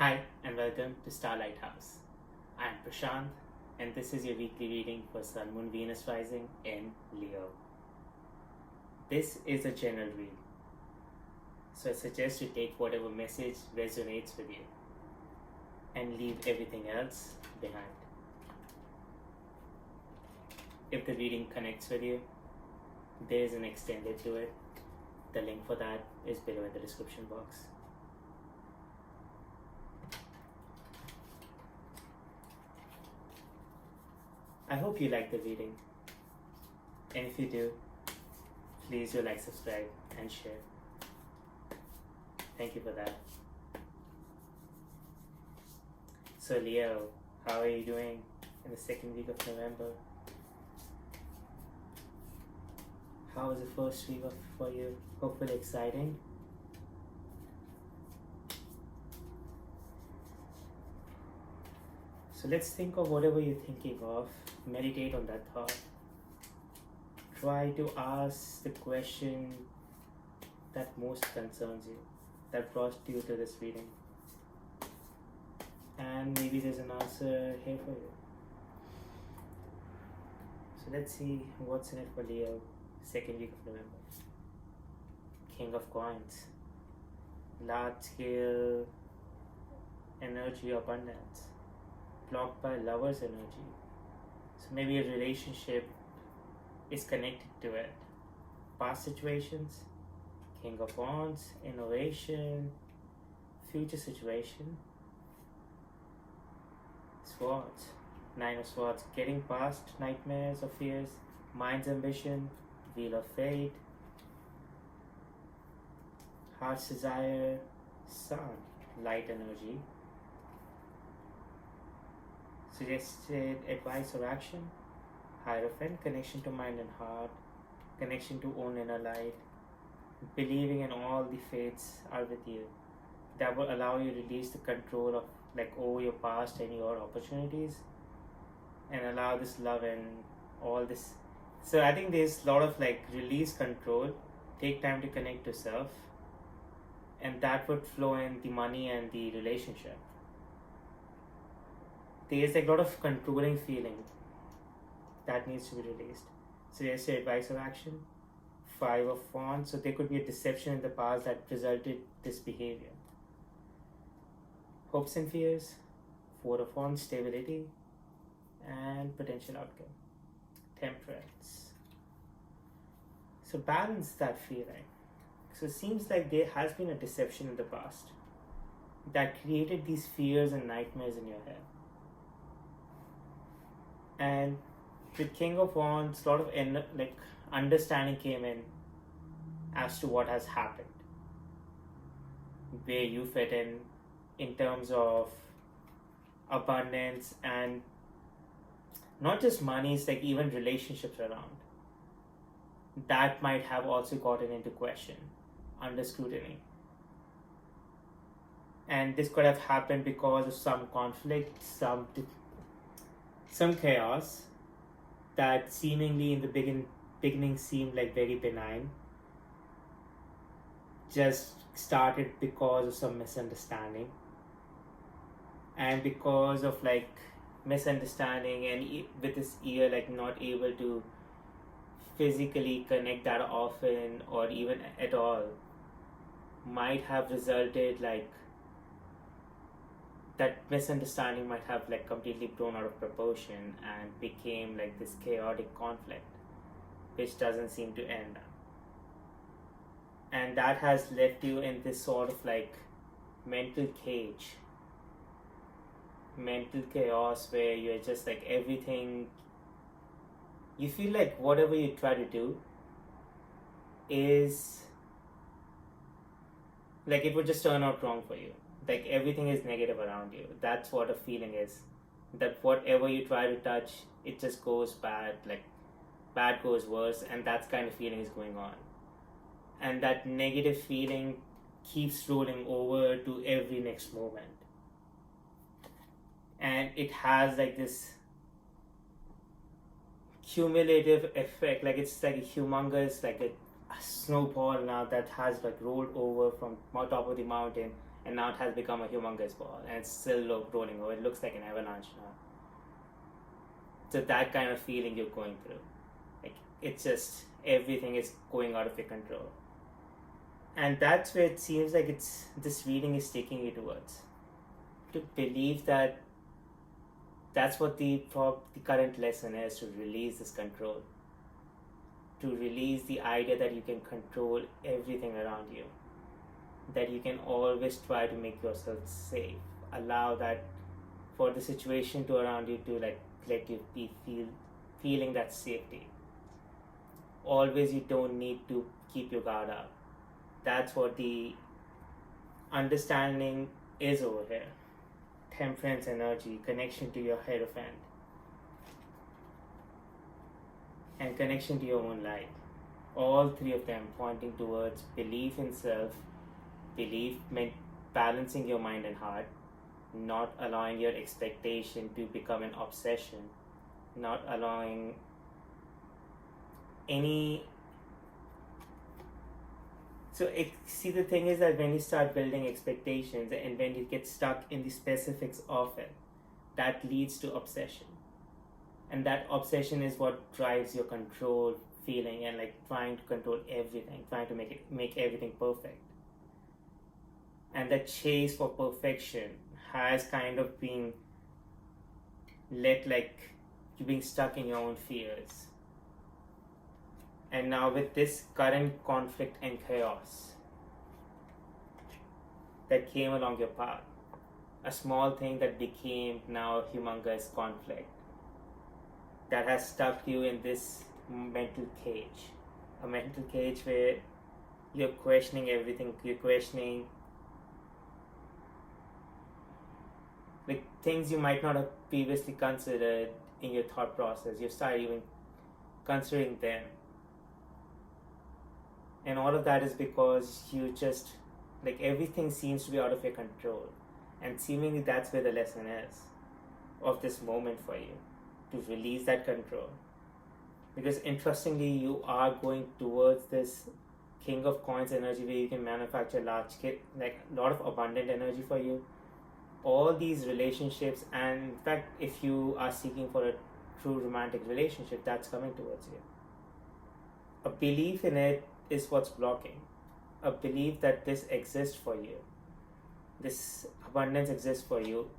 Hi, and welcome to Starlight House. I'm Prashant, and this is your weekly reading for Sun, Moon, Venus rising in Leo. This is a general read, so I suggest you take whatever message resonates with you and leave everything else behind. If the reading connects with you, there is an extended to it. The link for that is below in the description box. I hope you like the reading, and if you do, please do like, subscribe, and share. Thank you for that. So Leo, how are you doing in the second week of November? How was the first week for you? Hopefully exciting. So let's think of whatever you're thinking of. Meditate on that thought. Try to ask the question that most concerns you, that brought you to this reading. And maybe there's an answer here for you. So let's see what's in it for Leo, second week of November. King of Coins. Large scale energy abundance. Blocked by lover's energy. So maybe a relationship is connected to it. Past situations, King of Wands, innovation, future situation, Swords, Nine of Swords, getting past nightmares or fears, mind's ambition, Wheel of Fate, heart's desire, Sun, light energy, suggested advice or action, Hierophant, connection to mind and heart, connection to own inner light, believing in all the fates are with you. That will allow you to release the control of over your past and your opportunities, and allow this love and all this. So I think there's a lot of release control, take time to connect to self, and that would flow in the money and the relationship. There's a lot of controlling feeling that needs to be released. So yes, advice or action, Five of Wands. So there could be a deception in the past that resulted this behavior. Hopes and fears, Four of Wands, stability, and potential outcome, Temperance. So balance that feeling. So it seems like there has been a deception in the past that created these fears and nightmares in your head. And with King of Wands, a lot of understanding came in as to what has happened, where you fit in terms of abundance, and not just money, it's even relationships around. That might have also gotten into question, under scrutiny. And this could have happened because of some conflict, some chaos that seemingly in the beginning seemed very benign, just started because of some misunderstanding, and because of misunderstanding, and with this ear not able to physically connect that often or even at all, might have resulted that misunderstanding might have completely blown out of proportion and became this chaotic conflict which doesn't seem to end. And that has left you in this sort of mental cage, mental chaos, where you're just everything, you feel whatever you try to do is it would just turn out wrong for you. Everything is negative around you. That's what a feeling is, that whatever you try to touch, it just goes bad, bad goes worse, and that kind of feeling is going on. And that negative feeling keeps rolling over to every next moment, and it has this cumulative effect, it's a humongous a snowball now that has rolled over from top of the mountain and now it has become a humongous ball, and it's still rolling over. It looks like an avalanche now. So that kind of feeling you're going through, like it's just everything is going out of your control, and that's where it seems like it's this reading is taking you towards, to believe that that's what the current lesson is, to release this control, to release the idea that you can control everything around you, that you can always try to make yourself safe, allow that for the situation to around you to like let you be feeling that safety. Always you don't need to keep your guard up. That's what the understanding is over here. Temperance energy, connection to your Hierophant, and connection to your own light. All three of them pointing towards belief in self, belief meant balancing your mind and heart, not allowing your expectation to become an obsession, not allowing any. So see, the thing is that when you start building expectations and when you get stuck in the specifics of it, that leads to obsession. And that obsession is what drives your control feeling, and like trying to control everything, trying to make everything perfect. And that chase for perfection has kind of been let, like you being stuck in your own fears. And now with this current conflict and chaos that came along your path, a small thing that became now a humongous conflict that has stuck you in this mental cage. A mental cage where you're questioning everything, you're questioning like things you might not have previously considered in your thought process. You start even considering them. And all of that is because you just, like everything seems to be out of your control. And seemingly that's where the lesson is of this moment for you, to release that control. Because interestingly, you are going towards this King of Coins energy where you can manufacture large, like a lot of abundant energy for you. All these relationships, and in fact, if you are seeking for a true romantic relationship, that's coming towards you. A belief in it is what's blocking. A belief that this exists for you, this abundance exists for you,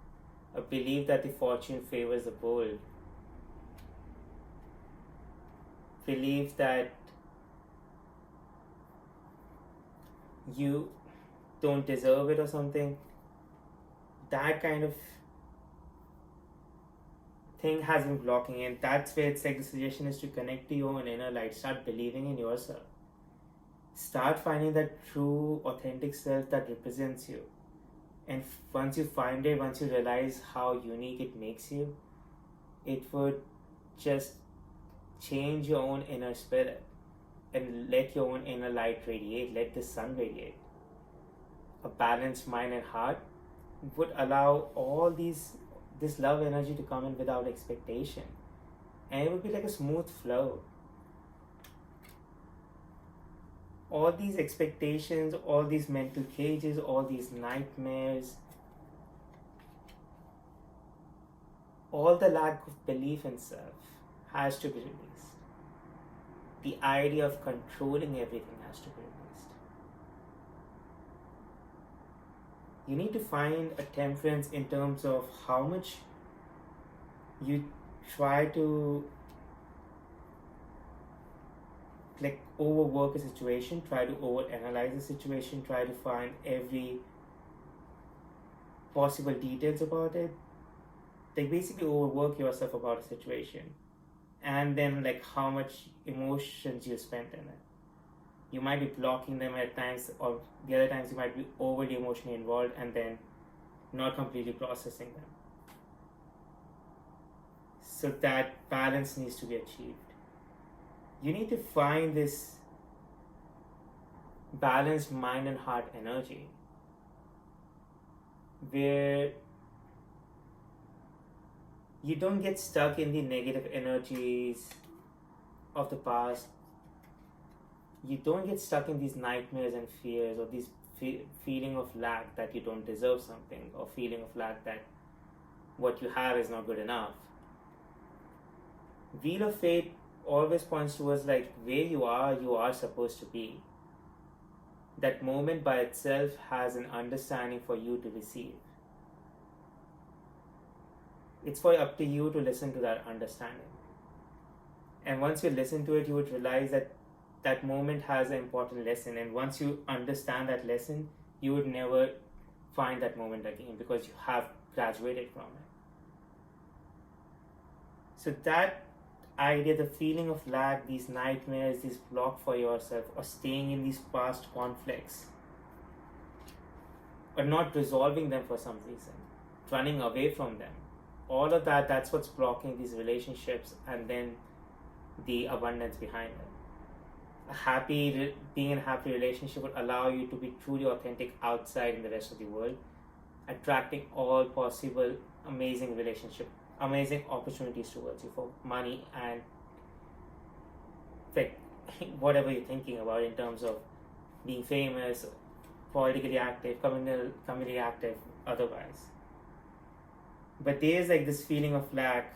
a belief that the fortune favors the bold, belief that you don't deserve it or something. That kind of thing has been blocking, and that's where it's like the suggestion is to connect to your own inner light. Start believing in yourself. Start finding that true, authentic self that represents you. And once you find it, once you realize how unique it makes you, it would just change your own inner spirit and let your own inner light radiate, let the sun radiate. A balanced mind and heart would allow all this love energy to come in without expectation, and it would be like a smooth flow. All these expectations, all these mental cages, all these nightmares, all the lack of belief in self has to be released. The idea of controlling everything has to be released. You need to find a temperance in terms of how much you try to like overwork a situation, try to overanalyze the situation, try to find every possible details about it. Like basically overwork yourself about a situation, and then like how much emotions you spent in it. You might be blocking them at times, or the other times you might be overly emotionally involved and then not completely processing them. So that balance needs to be achieved. You need to find this balanced mind and heart energy where you don't get stuck in the negative energies of the past. You don't get stuck in these nightmares and fears or these feeling of lack that you don't deserve something, or feeling of lack that what you have is not good enough. Wheel of Fate always points towards like where you are supposed to be. That moment by itself has an understanding for you to receive. It's for up to you to listen to that understanding. And once you listen to it, you would realize that that moment has an important lesson. And once you understand that lesson, you would never find that moment again because you have graduated from it. So that idea, the feeling of lack, these nightmares, this block for yourself, or staying in these past conflicts, or not resolving them for some reason, running away from them, all of that, that's what's blocking these relationships and then the abundance behind it. Being in a happy relationship would allow you to be truly authentic outside in the rest of the world, attracting all possible amazing opportunities towards you for money and like whatever you're thinking about in terms of being famous, politically active, communally active, otherwise. But there's like this feeling of lack,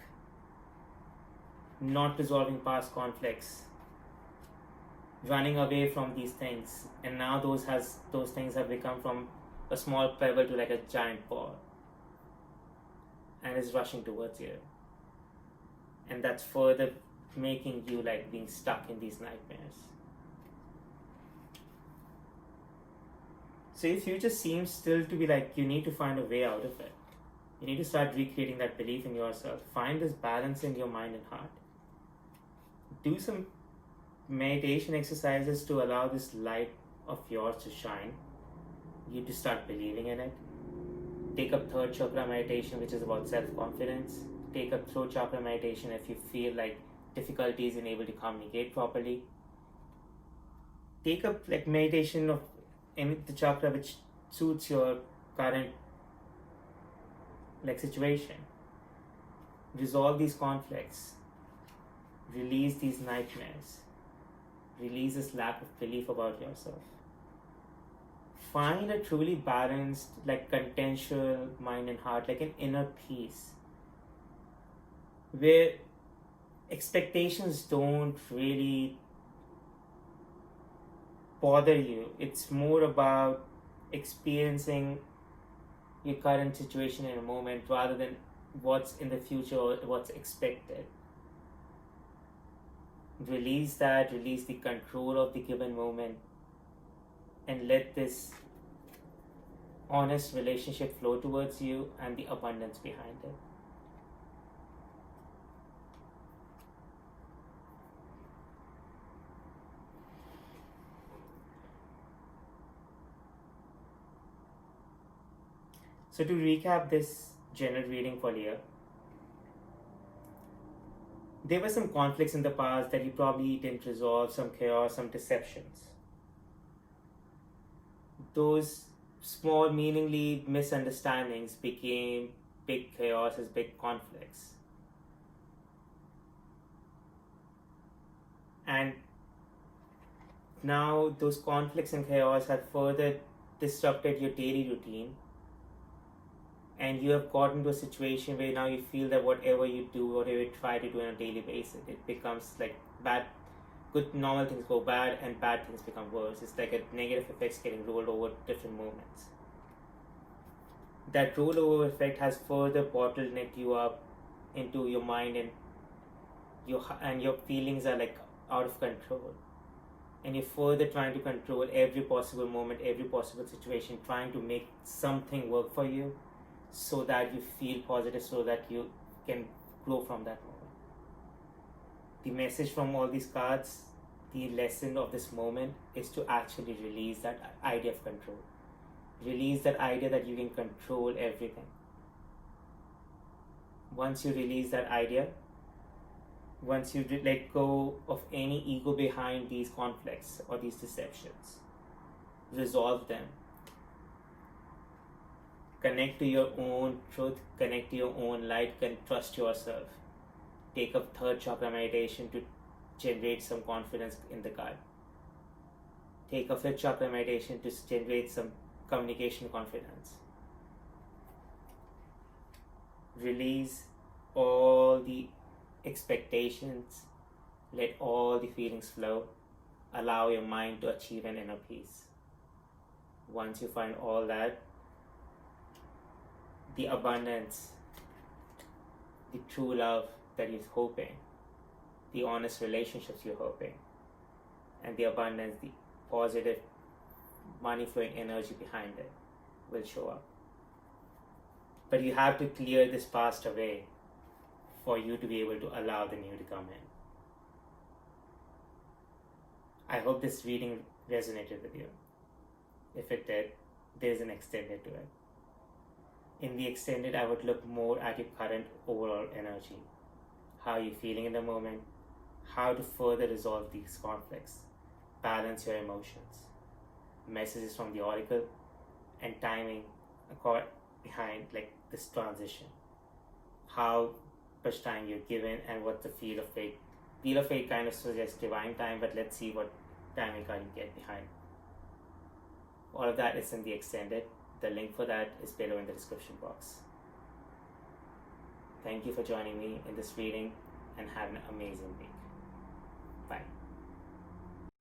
not resolving past conflicts, running away from these things, and now those things have become from a small pebble to like a giant ball, and is rushing towards you, and that's further making you like being stuck in these nightmares. So your future seems still to be like you need to find a way out of it. You need to start recreating that belief in yourself. Find this balance in your mind and heart. Do some meditation exercises to allow this light of yours to shine. You to start believing in it. Take up third chakra meditation, which is about self-confidence. Take up throat chakra meditation if you feel like difficulties in able to communicate properly. Take up like meditation of any the chakra which suits your current like situation. Resolve these conflicts. Release these nightmares. Release this lack of belief about yourself. Find a truly balanced, like contentual mind and heart, like an inner peace, where expectations don't really bother you. It's more about experiencing your current situation in a moment rather than what's in the future or what's expected. Release that, release the control of the given moment, and let this honest relationship flow towards you and the abundance behind it. So to recap this general reading for Leo, there were some conflicts in the past that you probably didn't resolve, some chaos, some deceptions. Those small, meaningly misunderstandings became big chaoses, big conflicts. And now those conflicts and chaos have further disrupted your daily routine. And you have gotten to a situation where now you feel that whatever you do, whatever you try to do on a daily basis, it becomes like bad. Good normal things go bad and bad things become worse. It's like a negative effects getting rolled over different moments. That rollover effect has further bottlenecked you up into your mind, and your feelings are like out of control. And you're further trying to control every possible moment, every possible situation, trying to make something work for you, so that you feel positive, so that you can grow from that moment. The message from all these cards, the lesson of this moment, is to actually release that idea of control. Release that idea that you can control everything. Once you release that idea, once you let go of any ego behind these conflicts or these deceptions, resolve them. Connect to your own truth, connect to your own light, and trust yourself. Take up third chakra meditation to generate some confidence in the card. Take a fifth chakra meditation to generate some communication confidence. Release all the expectations, let all the feelings flow, allow your mind to achieve an inner peace. Once you find all that, the abundance, the true love that you're hoping, the honest relationships you're hoping, and the abundance, the positive money flowing energy behind it will show up. But you have to clear this past away for you to be able to allow the new to come in. I hope this reading resonated with you. If it did, there's an extended to it. In the extended, I would look more at your current overall energy, how you're feeling in the moment, how to further resolve these conflicts, balance your emotions, messages from the oracle, and timing behind like this transition. How much time you're given and what the feel of fate. Feel of fate kind of suggests divine time, but let's see what timing card you get behind. All of that is in the extended. The link for that is below in the description box. Thank you for joining me in this reading and have an amazing week.